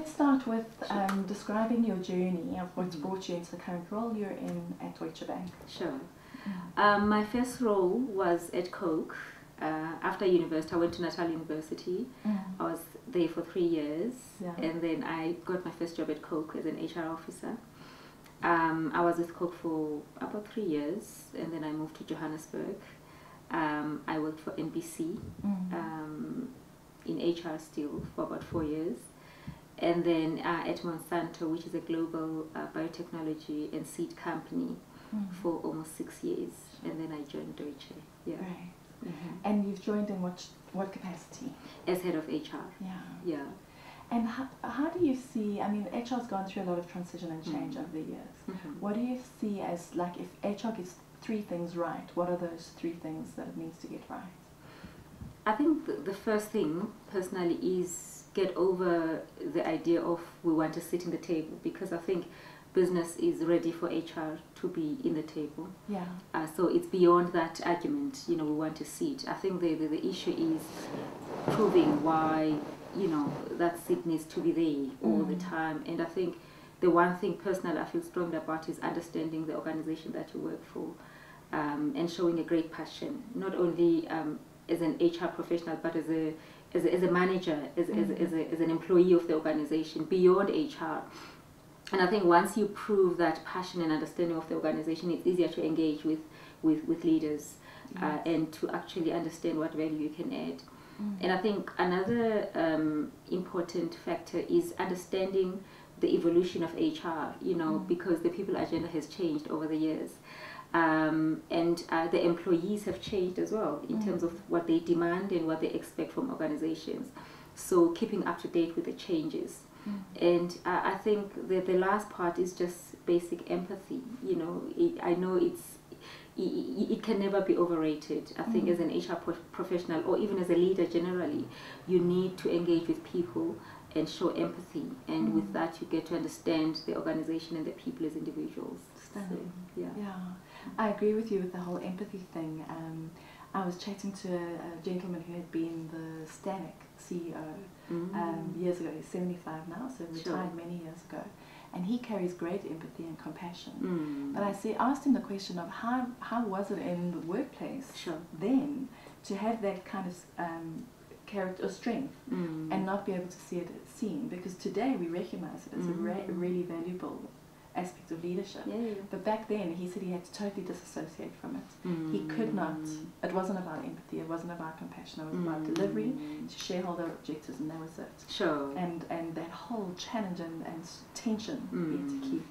let's start with describing your journey of what's brought you into the current role you're in at Deutsche Bank. Sure. My first role was at Coke. After university, I went to Natal University. I was there for 3 years, and then I got my first job at Coke as an HR officer. I was with Coke for about 3 years, and then I moved to Johannesburg. I worked for NBC in HR still for about 4 years. And then at Monsanto, which is a global biotechnology and seed company, for almost 6 years. And then I joined Deutsche. Yeah. Right. And you've joined in what capacity? As head of HR. Yeah. And how do you see, I mean, HR's gone through a lot of transition and change over the years. What do you see as, like, if HR gets 3 things right, what are those 3 things that it needs to get right? I think the first thing, personally, is get over the idea of we want to sit in the table, because I think business is ready for HR to be in the table. Yeah. So it's beyond that argument, we want to sit. I think the issue is proving why, that seat needs to be there all the time. And I think the one thing personally I feel strongly about is understanding the organization that you work for, and showing a great passion, not only as an HR professional, but as a manager, as an employee of the organization, beyond HR. And I think once you prove that passion and understanding of the organization, it's easier to engage with leaders and to actually understand what value you can add. And I think another important factor is understanding the evolution of HR, because the people agenda has changed over the years. And the employees have changed as well in terms of what they demand and what they expect from organizations. So keeping up to date with the changes. And I think that the last part is just basic empathy. I know it can never be overrated. I think as an HR professional, or even as a leader generally, you need to engage with people and show empathy, and with that you get to understand the organization and the people as individuals. Stunning. So, yeah, I agree with you with the whole empathy thing. I was chatting to a gentleman who had been the Stanek CEO years ago. He's 75 now, so retired many years ago, and he carries great empathy and compassion. But I asked him the question of how was it in the workplace then to have that kind of character or strength and not be able to see it seen, because today we recognize it as a really valuable aspect of leadership. But back then he said he had to totally disassociate from it. He could not, it wasn't about empathy, it wasn't about compassion, it was about delivery to shareholder objectives, and that was it. And that whole challenge and tension he had to keep